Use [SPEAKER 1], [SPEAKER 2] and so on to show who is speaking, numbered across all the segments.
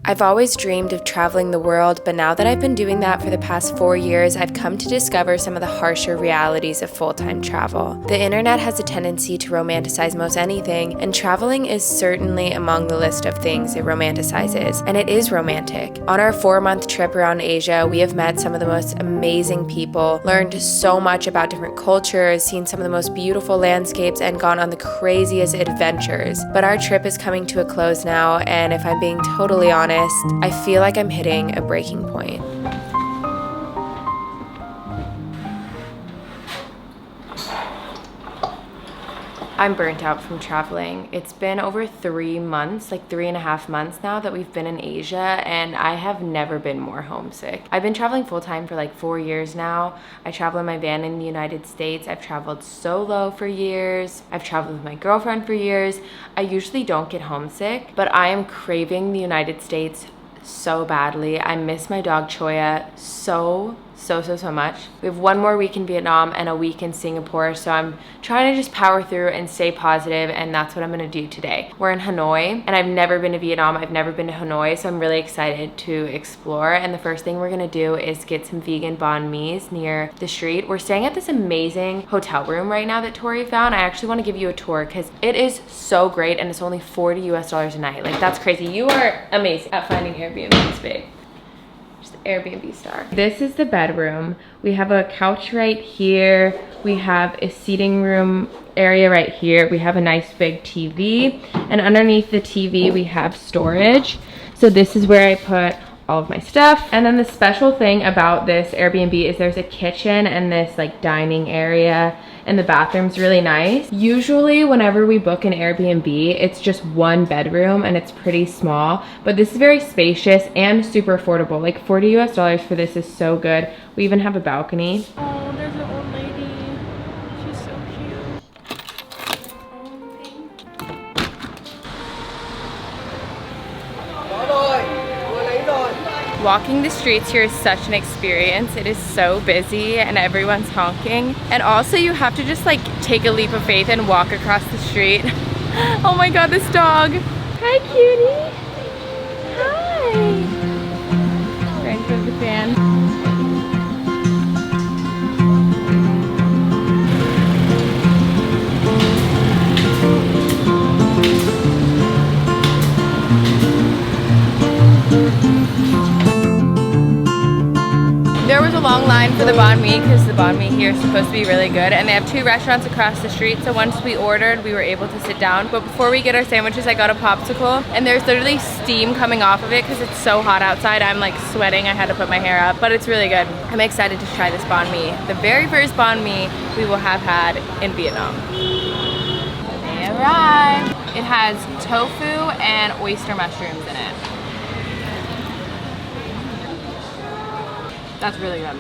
[SPEAKER 1] I've always dreamed of traveling the world, but now that I've been doing that for the past 4 years, I've come to discover some of the harsher realities of full-time travel. The internet has a tendency to romanticize most anything, and traveling is certainly among the list of things it romanticizes, and it is romantic. On our 4-month trip around Asia, we have met some of the most amazing people, learned so much about different cultures, seen some of the most beautiful landscapes, and gone on the craziest adventures. But our trip is coming to a close now, and if I'm being totally honest, I feel like I'm hitting a breaking point. I'm burnt out from traveling. It's been over 3 months, like 3.5 months now that we've been in Asia, and I have never been more homesick. I've been traveling full-time for like 4 years now. I travel in my van in the United States. I've traveled solo for years. I've traveled with my girlfriend for years. I usually don't get homesick, but I am craving the United States so badly. I miss my dog Choya so much. We have 1 more week in Vietnam and a week in Singapore, so I'm trying to just power through and stay positive, and that's what I'm gonna do today. We're in Hanoi, and I've never been to Vietnam, I've never been to Hanoi, so I'm really excited to explore. And the first thing we're gonna do is get some vegan banh mi's near the street. We're staying at this amazing hotel room right now that Tori found. I actually want to give you a tour because it is so great, and it's only $40 US a night. Like, that's crazy. You are amazing at finding Airbnbs, babe. Airbnb star. This is the bedroom. We have a couch right here. We have a seating room area right here. We have a nice big TV, and underneath the TV we have storage. So this is where I put all of my stuff. And then the special thing about this Airbnb is there's a kitchen and this like dining area, and the bathroom's really nice. Usually whenever we book an Airbnb, it's just 1 bedroom and it's pretty small, but this is very spacious and super affordable. Like $40 US for this is so good. We even have a balcony.
[SPEAKER 2] Oh, there's an old lady. She's so cute.
[SPEAKER 1] Walking the streets here is such an experience. It is so busy and everyone's honking. And also you have to just like take a leap of faith and walk across the street. Oh my god, this dog. Hi, cutie. Hi. Right into the fan. There was a long line for the banh mi because the banh mi here is supposed to be really good, and they have 2 restaurants across the street, so once we ordered we were able to sit down. But before we get our sandwiches, I got a popsicle, and there's literally steam coming off of it because it's so hot outside. I'm like sweating. I had to put my hair up, but it's really good. I'm excited to try this banh mi, the very first banh mi we will have had in Vietnam. They arrived. It has tofu and oyster mushrooms in it. That's really good.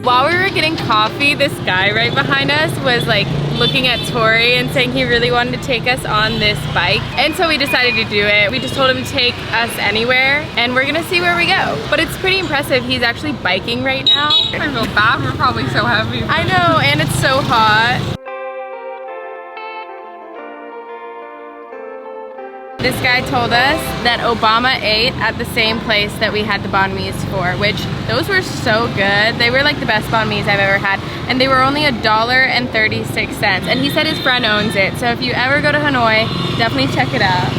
[SPEAKER 1] While we were getting coffee, this guy right behind us was like looking at Tori and saying he really wanted to take us on this bike. And so we decided to do it. We just told him to take us anywhere and we're gonna see where we go. But it's pretty impressive. He's actually biking right now.
[SPEAKER 2] I feel bad, we're probably so heavy.
[SPEAKER 1] I know, and it's so hot. This guy told us that Obama ate at the same place that we had the banh mi's for, which those were so good. They were like the best banh mi's I've ever had, and they were only $1.36. And he said his friend owns it, so if you ever go to Hanoi, definitely check it out.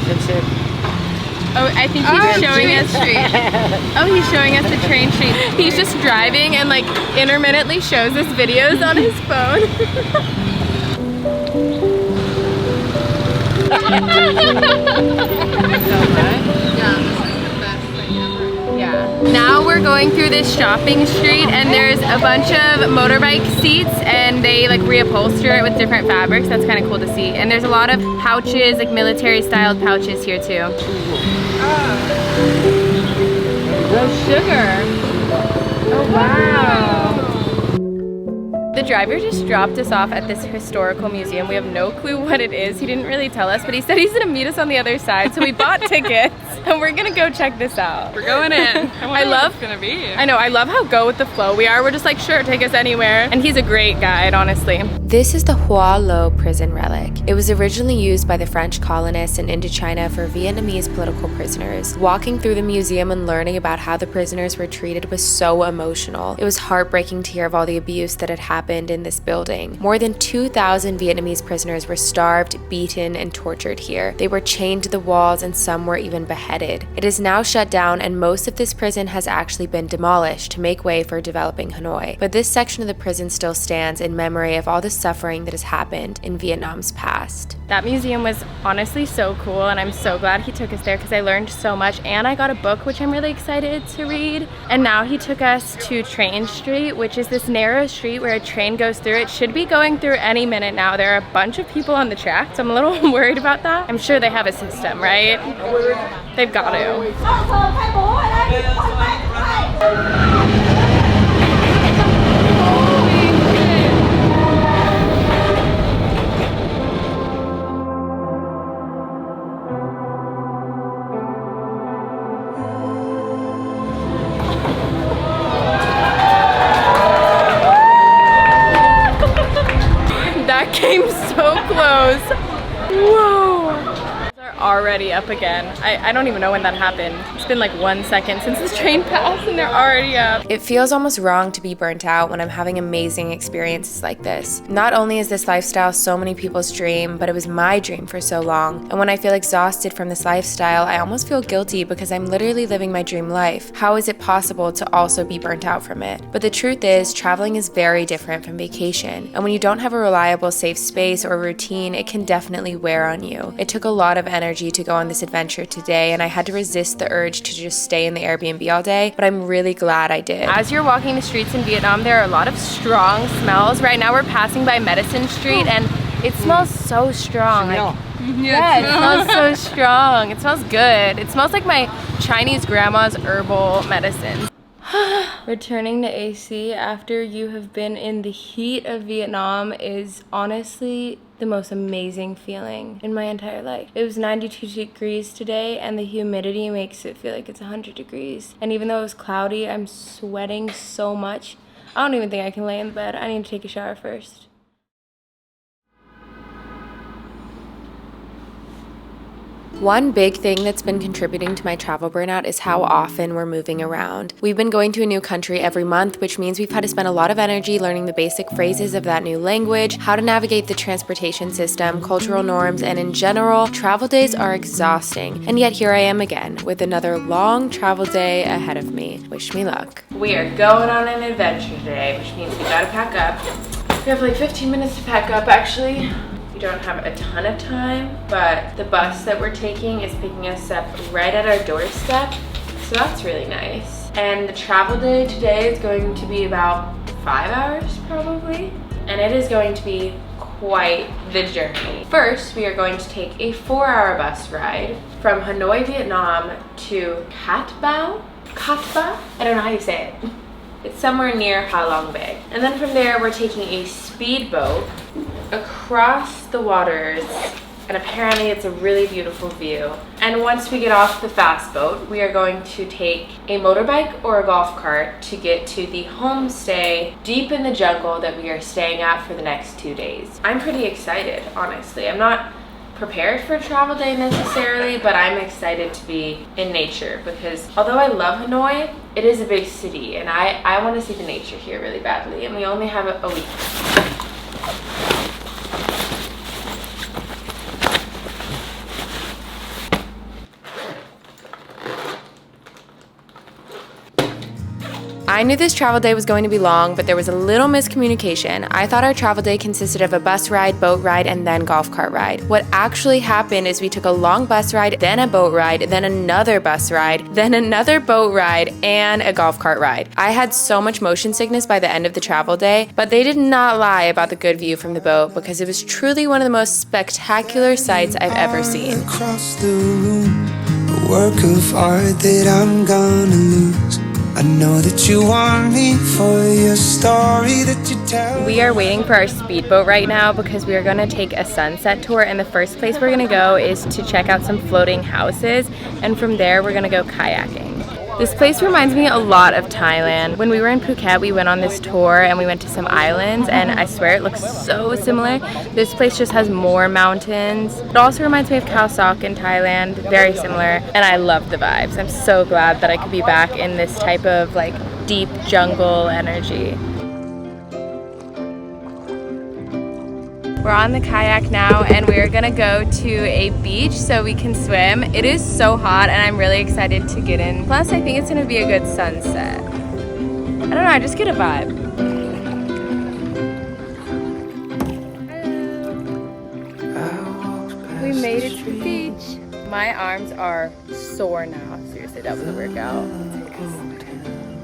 [SPEAKER 3] That's it.
[SPEAKER 1] Oh, I think he's showing us street. Oh, he's showing us the train street. He's just driving and like intermittently shows us videos on his phone. Now we're going through this shopping street, and there's a bunch of motorbike seats, and they like reupholster it with different fabrics. That's kind of cool to see. And there's a lot of pouches, like military styled pouches here too. Oh, sugar. Oh wow. The the driver just dropped us off at this historical museum. We have no clue what it is. He didn't really tell us, but he said he's gonna meet us on the other side. So we bought tickets and we're gonna go check this out.
[SPEAKER 2] We're going in. I love what it's gonna be.
[SPEAKER 1] I know, I love how go with the flow we are. We're just like, sure, take us anywhere. And he's a great guide, honestly. This is the Hoa Lo Prison relic. It was originally used by the French colonists in Indochina for Vietnamese political prisoners. Walking through the museum and learning about how the prisoners were treated was so emotional. It was heartbreaking to hear of all the abuse that had happened in this building. More than 2,000 Vietnamese prisoners were starved, beaten, and tortured here. They were chained to the walls and some were even beheaded. It is now shut down and most of this prison has actually been demolished to make way for developing Hanoi. But this section of the prison still stands in memory of all the suffering that has happened in Vietnam's past. That museum was honestly so cool and I'm so glad he took us there because I learned so much and I got a book which I'm really excited to read. And now he took us to Train Street, which is this narrow street where a train goes through. It should be going through any minute now. There are a bunch of people on the track, so I'm a little worried about that. I'm sure they have a system, right? They've got to. That came so close. Whoa. They're already up again. I don't even know when that happened. It's been like 1 second since this train passed and they're already up. It feels almost wrong to be burnt out when I'm having amazing experiences like this. Not only is this lifestyle so many people's dream, but it was my dream for so long. And when I feel exhausted from this lifestyle, I almost feel guilty because I'm literally living my dream life. How is it possible to also be burnt out from it? But the truth is, traveling is very different from vacation. And when you don't have a reliable, safe space or routine, it can definitely wear on you. It took a lot of energy to go on this adventure today, and I had to resist the urge to just stay in the Airbnb all day, but I'm really glad I did. As you're walking the streets in Vietnam, there are a lot of strong smells. Right now we're passing by Medicine Street and it smells so strong. Yeah, it smells so strong. It smells good. It smells like my Chinese grandma's herbal medicine. Returning to AC after you have been in the heat of Vietnam is honestly the most amazing feeling in my entire life. It was 92 degrees today and the humidity makes it feel like it's 100 degrees. And even though it was cloudy, I'm sweating so much. I don't even think I can lay in bed. I need to take a shower first. One big thing that's been contributing to my travel burnout is how often we're moving around. We've been going to a new country every month, which means we've had to spend a lot of energy learning the basic phrases of that new language, how to navigate the transportation system, cultural norms, and in general, travel days are exhausting. And yet here I am again with another long travel day ahead of me. Wish me luck. We are going on an adventure today, which means we gotta pack up. We have like 15 minutes to pack up actually. We don't have a ton of time, but the bus that we're taking is picking us up right at our doorstep, so that's really nice. And the travel day today is going to be about 5 hours probably, and it is going to be quite the journey. First, we are going to take a 4-hour bus ride from Hanoi, Vietnam to Cat Ba? I don't know how you say it. It's somewhere near Halong Bay. And then from there, we're taking a speedboat across the waters, and apparently it's a really beautiful view. And once we get off the fast boat, we are going to take a motorbike or a golf cart to get to the homestay deep in the jungle that we are staying at for the next 2 days. I'm pretty excited, honestly. I'm not prepared for a travel day necessarily, but I'm excited to be in nature because although I love Hanoi, it is a big city and I want to see the nature here really badly, and we only have a week. I knew this travel day was going to be long, but there was a little miscommunication. I thought our travel day consisted of a bus ride, boat ride, and then golf cart ride. What actually happened is we took a long bus ride, then a boat ride, then another bus ride, then another boat ride, and a golf cart ride. I had so much motion sickness by the end of the travel day, but they did not lie about the good view from the boat because it was truly one of the most spectacular sights I've ever seen.
[SPEAKER 3] Across the room, a work of art that I'm gonna lose. I know that you want me for your story that you tell.
[SPEAKER 1] We are waiting for our speedboat right now because we are going to take a sunset tour, and the first place we're going to go is to check out some floating houses, and from there we're going to go kayaking. This place reminds me a lot of Thailand. When we were in Phuket, we went on this tour and we went to some islands, and I swear it looks so similar. This place just has more mountains. It also reminds me of Khao Sok in Thailand, very similar, and I love the vibes. I'm so glad that I could be back in this type of like deep jungle energy. We're on the kayak now and we're gonna go to a beach so we can swim. It is so hot and I'm really excited to get in. Plus I think it's gonna be a good sunset. I don't know, I just get a vibe. Hello. We made it to the beach. My arms are sore now. Seriously, that was a workout.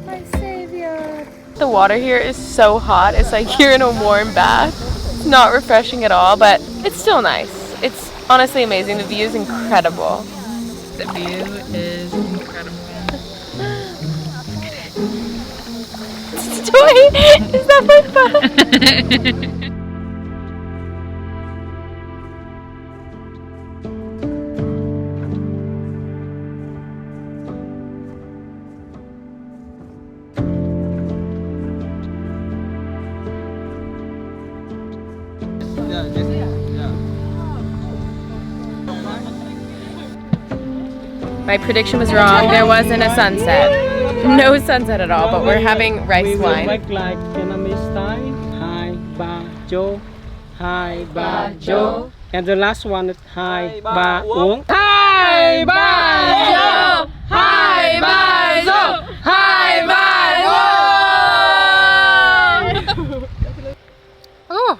[SPEAKER 1] My savior. The water here is so hot. It's like you're in a warm bath. It's not refreshing at all, but it's still nice. It's honestly amazing. The view is incredible.
[SPEAKER 2] The view is incredible.
[SPEAKER 1] Tori, is that my phone? My prediction was wrong. There wasn't a sunset. No sunset at all, but we're having rice wine.
[SPEAKER 4] Like Vietnamese style. Hai ba jo, hai ba jo, and the last one is hai ba uống. Hai ba jo, hai ba jo, hai ba jo.
[SPEAKER 1] Oh.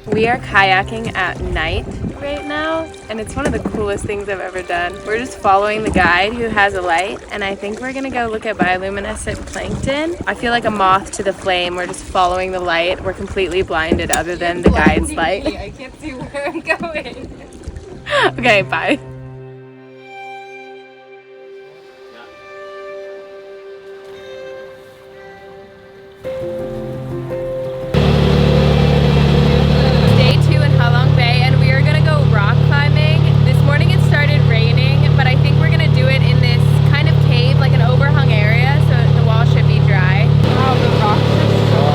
[SPEAKER 1] We are kayaking at night right now, and it's one of the coolest things I've ever done. We're just following the guide who has a light, and I think we're gonna go look at bioluminescent plankton. I feel like a moth to the flame. We're just following the light. We're completely blinded other than the guide's light. I can't see where I'm going. Okay, bye. Day 2 in Halong Bay, and we are gonna go rock climbing. This morning it started raining, but I think we're gonna do it in this kind of cave, like an overhung area, so the wall should be dry. Wow, the rocks are so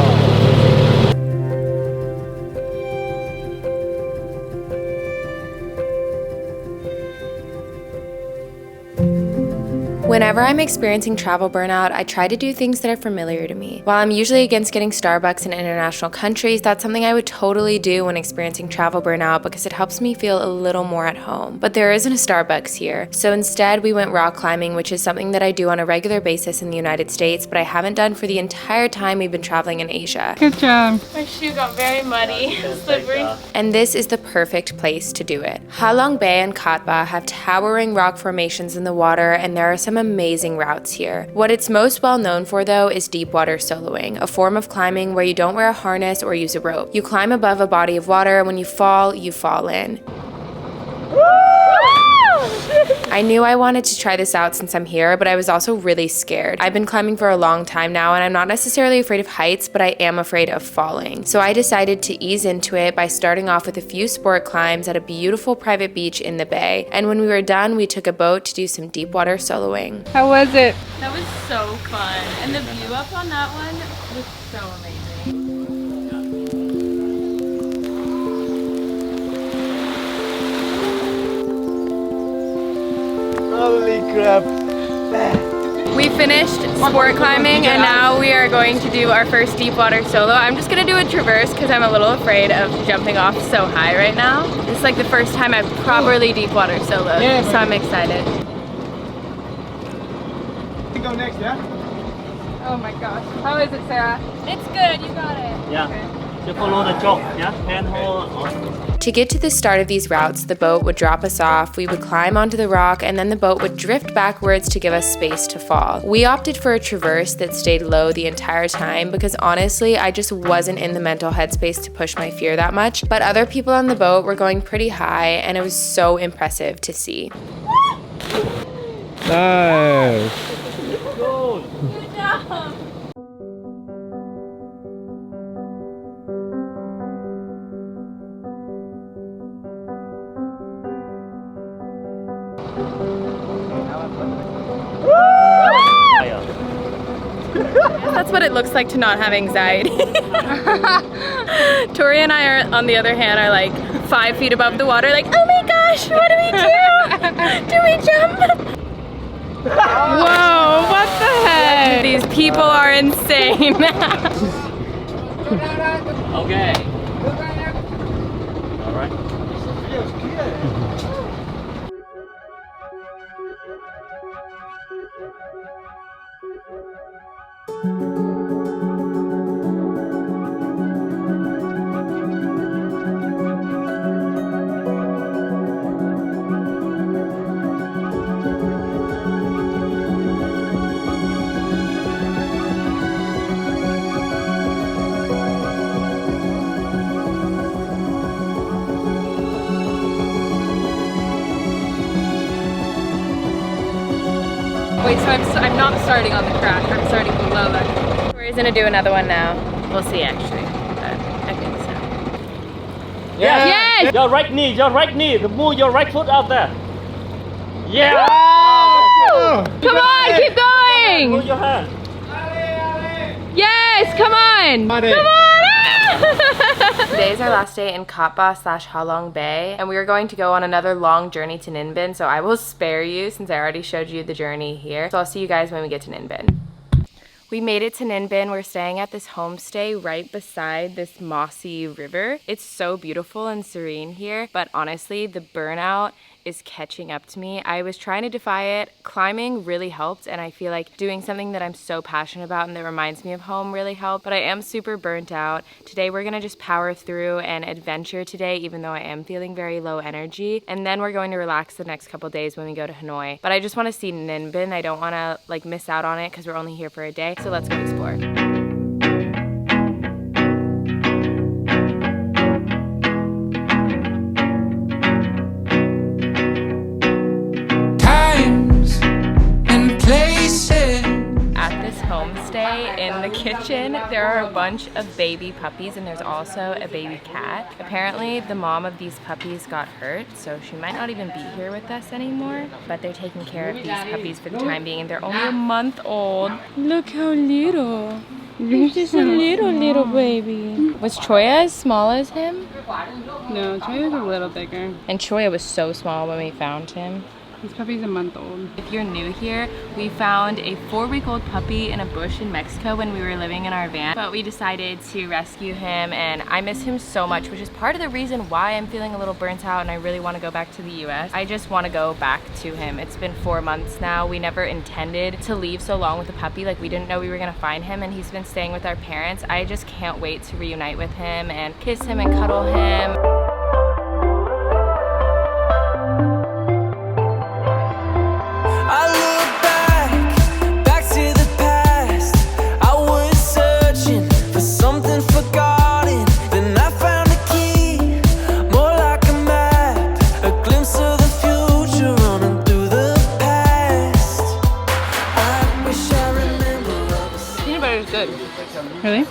[SPEAKER 1] Whenever I'm experiencing travel burnout, I try to do things that are familiar to me. While I'm usually against getting Starbucks in international countries, that's something I would totally do when experiencing travel burnout because it helps me feel a little more at home. But there isn't a Starbucks here, so instead we went rock climbing, which is something that I do on a regular basis in the United States, but I haven't done for the entire time we've been traveling in Asia.
[SPEAKER 2] Good job.
[SPEAKER 1] My shoe got very muddy, slippery. And this is the perfect place to do it. Halong Bay and Kat Ba have towering rock formations in the water, and there are some amazing routes here. What it's most well known for though is deep water soloing, a form of climbing where you don't wear a harness or use a rope. You climb above a body of water, and when you fall in. I knew I wanted to try this out since I'm here, but I was also really scared. I've been climbing for a long time now, and I'm not necessarily afraid of heights, but I am afraid of falling. So I decided to ease into it by starting off with a few sport climbs at a beautiful private beach in the bay. And when we were done, we took a boat to do some deep water soloing.
[SPEAKER 2] How was it?
[SPEAKER 1] That was so fun. And the view up on that one was so amazing.
[SPEAKER 4] Holy crap!
[SPEAKER 1] We finished sport climbing and now we are going to do our first deep water solo. I'm just gonna do a traverse because I'm a little afraid of jumping off so high right now. This is like the first time I've properly deep water soloed, so I'm excited.
[SPEAKER 4] You go next, yeah?
[SPEAKER 2] Oh my gosh. How is it, Sarah?
[SPEAKER 1] It's good, you got it.
[SPEAKER 4] Yeah.
[SPEAKER 2] Okay.
[SPEAKER 4] You follow the job, yeah? Hand hold on.
[SPEAKER 1] To get to the start of these routes, the boat would drop us off, we would climb onto the rock, and then the boat would drift backwards to give us space to fall. We opted for a traverse that stayed low the entire time because honestly, I just wasn't in the mental headspace to push my fear that much, but other people on the boat were going pretty high, and it was so impressive to see.
[SPEAKER 4] Nice.
[SPEAKER 1] Good job. that's what it looks like to not have anxiety. Tori and I are, on the other hand, are like 5 feet above the water, like, oh my gosh, what do we do? Do we jump? Whoa, what the heck? These people are insane.
[SPEAKER 5] Okay. All right.
[SPEAKER 1] Wait, so I'm not starting on the crack, I'm starting below that. We're gonna do another one now. We'll see actually, but I think so.
[SPEAKER 5] Yeah.
[SPEAKER 1] Yes!
[SPEAKER 5] Your right knee, move your right foot out there. Yeah!
[SPEAKER 1] Come on, keep going!
[SPEAKER 5] Move your hand.
[SPEAKER 1] Yes, come on! Come on! Today is our last day in Halong Bay, and we are going to go on another long journey to Ninh Binh, so I will spare you since I already showed you the journey here. So I'll see you guys when we get to Ninh Binh. We made it to Ninh Binh. We're staying at this homestay right beside this mossy river. It's so beautiful and serene here, but honestly, the burnout is catching up to me. I was trying to defy it. Climbing really helped, and I feel like doing something that I'm so passionate about and that reminds me of home really helped, but I am super burnt out. Today we're gonna just power through and adventure today, even though I am feeling very low energy, and then we're going to relax the next couple days when we go to Hanoi. But I just wanna see Ninh Binh. I don't wanna like miss out on it because we're only here for a day, so let's go explore. Homestay, in the kitchen there are a bunch of baby puppies, and there's also a baby cat. Apparently the mom of these puppies got hurt, so she might not even be here with us anymore, but they're taking care of these puppies for the time being, and they're only a month old. Look how little. He's just a little baby. Was Choya as small as him?
[SPEAKER 2] No, Choya's a little bigger.
[SPEAKER 1] And Choya was so small when we found him.
[SPEAKER 2] This puppy's a month old.
[SPEAKER 1] If you're new here, we found a 4-week-old puppy in a bush in Mexico when we were living in our van, but we decided to rescue him, and I miss him so much, which is part of the reason why I'm feeling a little burnt out and I really want to go back to the US. I just want to go back to him. It's been 4 months now. We never intended to leave so long with the puppy. Like, we didn't know we were going to find him, and he's been staying with our parents. I just can't wait to reunite with him and kiss him and cuddle him.
[SPEAKER 2] Really?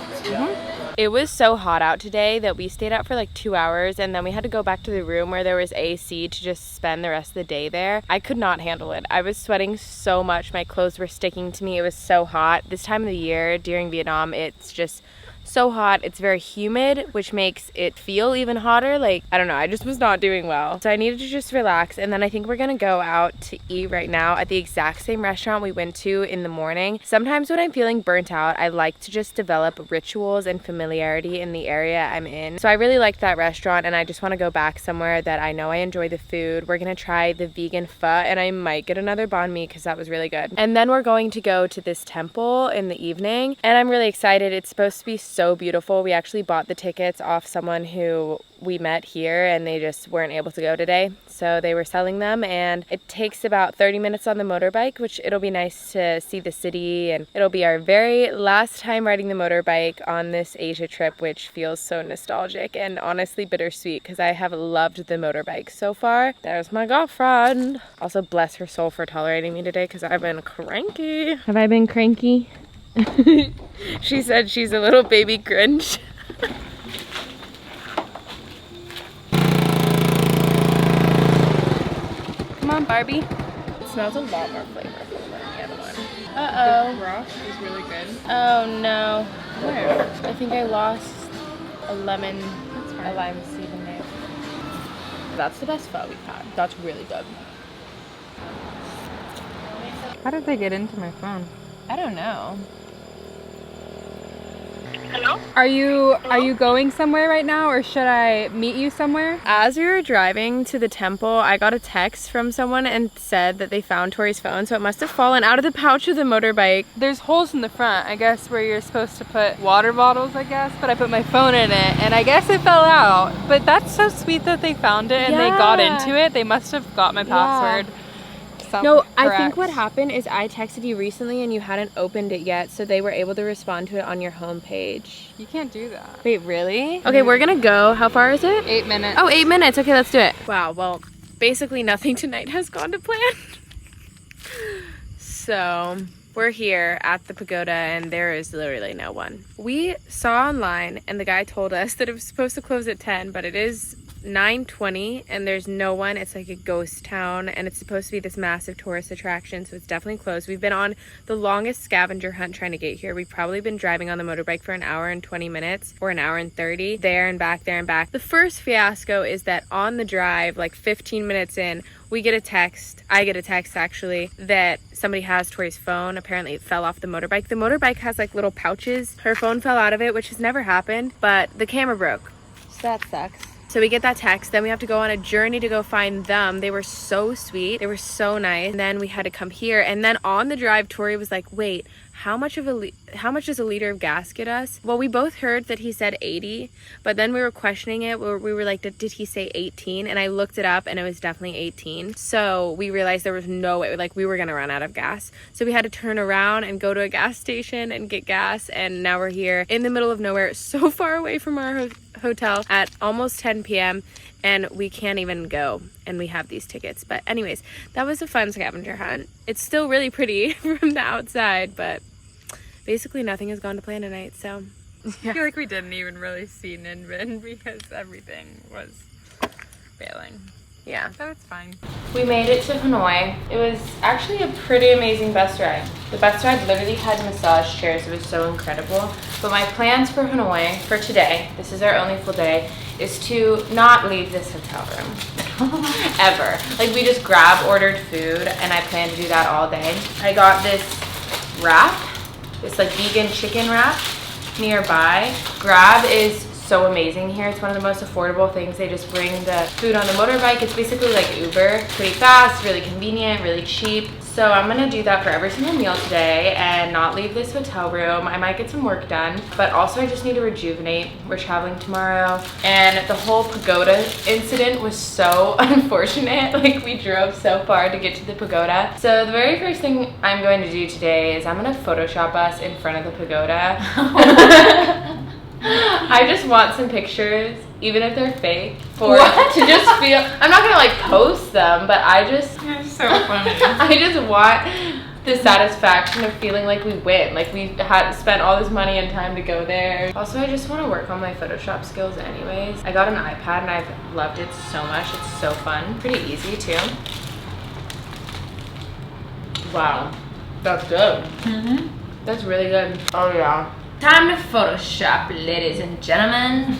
[SPEAKER 1] It was so hot out today that we stayed out for like 2 hours, and then we had to go back to the room where there was AC to just spend the rest of the day there. I could not handle it. I was sweating so much. My clothes were sticking to me. It was so hot. This time of the year during Vietnam, it's just so hot. It's very humid, which makes it feel even hotter. Like, I don't know, I just was not doing well. So I needed to just relax, and then I think we're gonna go out to eat right now at the exact same restaurant we went to in the morning. Sometimes when I'm feeling burnt out, I like to just develop rituals and familiarity in the area I'm in. So I really liked that restaurant, and I just wanna go back somewhere that I know I enjoy the food. We're gonna try the vegan pho, and I might get another banh mi because that was really good. And then we're going to go to this temple in the evening, and I'm really excited. It's supposed to be so beautiful. We actually bought the tickets off someone who we met here, and they just weren't able to go today, so they were selling them, and it takes about 30 minutes on the motorbike, which it'll be nice to see the city, and it'll be our very last time riding the motorbike on this Asia trip, which feels so nostalgic and honestly bittersweet because I have loved the motorbike so far. There's my girlfriend. Also, bless her soul for tolerating me today because I've been cranky. Have I been cranky? She said she's a little baby Grinch. Come on, Barbie. It smells a lot more flavorful than the other one. Uh-oh.
[SPEAKER 2] The broth is really good.
[SPEAKER 1] Oh no.
[SPEAKER 2] Where?
[SPEAKER 1] I think I lost a lemon,
[SPEAKER 2] That's fine.
[SPEAKER 1] a lime seed in there. That's the best pho we've had. That's really good.
[SPEAKER 2] How did they get into my phone?
[SPEAKER 1] I don't know.
[SPEAKER 2] Are you going somewhere right now, or should I meet you somewhere?
[SPEAKER 1] As we were driving to the temple, I got a text from someone and said that they found Tori's phone, so it must have fallen out of the pouch of the motorbike.
[SPEAKER 2] There's holes in the front, I guess, where you're supposed to put water bottles, I guess, but I put my phone in it, and I guess it fell out. But that's so sweet that they found it and they got
[SPEAKER 1] Yeah.
[SPEAKER 2] into it. They must have got my password.
[SPEAKER 1] No, I think what happened is I texted you recently and you hadn't opened it yet, so they were able to respond to it on your homepage.
[SPEAKER 2] You can't do that.
[SPEAKER 1] Wait, really? Okay, we're gonna go. How far is it?
[SPEAKER 2] 8 minutes.
[SPEAKER 1] Oh, 8 minutes. Okay, let's do it. Wow, well, basically nothing tonight has gone to plan. So, we're here at the pagoda and there is literally no one. We saw online and the guy told us that it was supposed to close at 10, but it is 9:20 and there's no one. It's like a ghost town and it's supposed to be this massive tourist attraction, so it's definitely closed. We've been on the longest scavenger hunt trying to get here. We've probably been driving on the motorbike for an hour and 20 minutes or an hour and 30, there and back, there and back. The first fiasco is that on the drive, like 15 minutes in, we get a text, I get a text actually, that somebody has Tori's phone. Apparently it fell off the motorbike. The motorbike has like little pouches. Her phone fell out of it, which has never happened, but the camera broke. So that sucks. So we get that text, then we have to go on a journey to go find them. They were so sweet, they were so nice. And then we had to come here, and then on the drive, Tori was like, wait, how much does a liter of gas get us? Well, we both heard that he said 80, but then we were questioning it. We were like, did he say 18? And I looked it up and it was definitely 18. So we realized there was no way, like we were gonna run out of gas. So we had to turn around and go to a gas station and get gas. And now we're here in the middle of nowhere, so far away from our hotel at almost 10 p.m. and we can't even go, and we have these tickets. But anyways, that was a fun scavenger hunt. It's still really pretty from the outside, but basically nothing has gone to plan tonight, so
[SPEAKER 2] I feel like we didn't even really see Ninh Binh because everything was failing.
[SPEAKER 1] yeah.
[SPEAKER 2] So it's fine.
[SPEAKER 1] We made it to Hanoi. It was actually a pretty amazing bus ride. The bus ride literally had massage chairs. It was so incredible. But my plans for Hanoi for today, this is our only full day, is to not leave this hotel room ever. Like we just ordered food and I plan to do that all day. I got this wrap, this like vegan chicken wrap nearby. Grab is so amazing here. It's one of the most affordable things. They just bring the food on the motorbike. It's basically like Uber, pretty fast, really convenient, really cheap. So I'm gonna do that for every single meal today and not leave this hotel room. I might get some work done, but also I just need to rejuvenate. We're traveling tomorrow, and the whole pagoda incident was so unfortunate. Like we drove so far to get to the pagoda. So the very first thing I'm going to do today is I'm gonna Photoshop us in front of the pagoda. I just want some pictures, even if they're fake, to just feel, I'm not gonna like post them, but
[SPEAKER 2] You're so funny.
[SPEAKER 1] I just want the satisfaction of feeling like we win, like we had spent all this money and time to go there. Also, I just want to work on my Photoshop skills anyways. I got an iPad and I've loved it so much. It's so fun, pretty easy too. Wow, that's good. That's really good. Oh yeah. Time to Photoshop, ladies and gentlemen.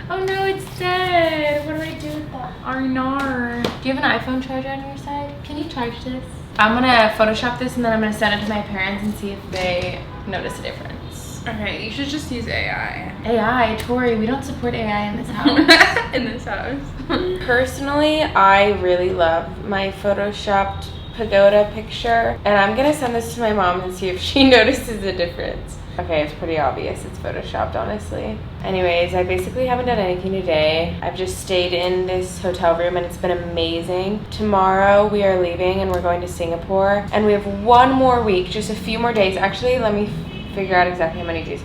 [SPEAKER 1] Oh no, it's dead. What do I do with that? I know. Do you have an iPhone charger on your side? Can you charge this? I'm gonna Photoshop this and then I'm gonna send it to my parents and see if they notice a difference.
[SPEAKER 2] Okay, you should just use AI.
[SPEAKER 1] AI, Tori, we don't support AI in this house.
[SPEAKER 2] In this house.
[SPEAKER 1] Personally, I really love my Photoshopped pagoda picture, and I'm gonna send this to my mom and see if she notices a difference. Okay, it's pretty obvious it's photoshopped, honestly. Anyways, I basically haven't done anything today. I've just stayed in this hotel room and it's been amazing. Tomorrow we are leaving and we're going to Singapore, and we have one more week, just a few more days. Actually, let me figure out exactly how many days.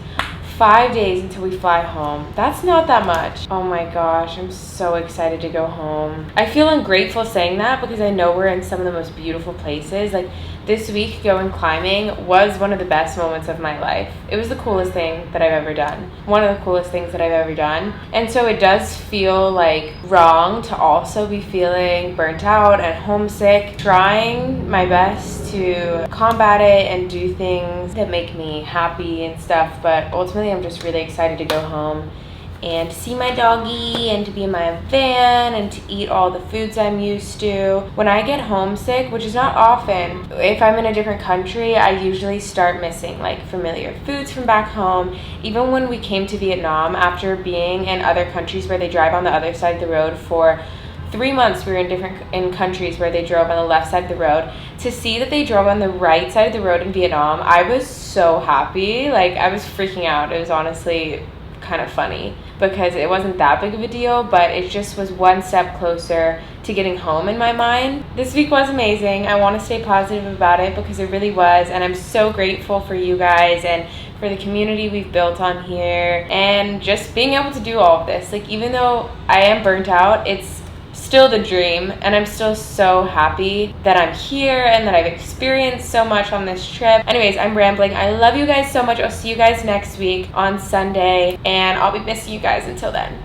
[SPEAKER 1] 5 days until we fly home. That's not that much. Oh my gosh, I'm so excited to go home. I feel ungrateful saying that because I know we're in some of the most beautiful places. Like This week going climbing was one of the best moments of my life. It was the coolest thing that I've ever done. One of the coolest things that I've ever done. And so it does feel like wrong to also be feeling burnt out and homesick, trying my best to combat it and do things that make me happy and stuff. But ultimately, I'm just really excited to go home and to see my doggy and to be in my van and to eat all the foods I'm used to. When I get homesick, which is not often, if I'm in a different country, I usually start missing like familiar foods from back home. Even when we came to Vietnam, after being in other countries where they drive on the other side of the road for 3 months, we were in countries where they drove on the left side of the road. To see that they drove on the right side of the road in Vietnam, I was so happy. Like, I was freaking out. It was honestly kind of funny because it wasn't that big of a deal, but it just was one step closer to getting home in my mind. This week was amazing. I want to stay positive about it because it really was, and I'm so grateful for you guys and for the community we've built on here and just being able to do all of this. Like, even though I am burnt out, it's still the dream, and I'm still so happy that I'm here and that I've experienced so much on this trip. Anyways, I'm rambling. I love you guys so much. I'll see you guys next week on Sunday, and I'll be missing you guys until then.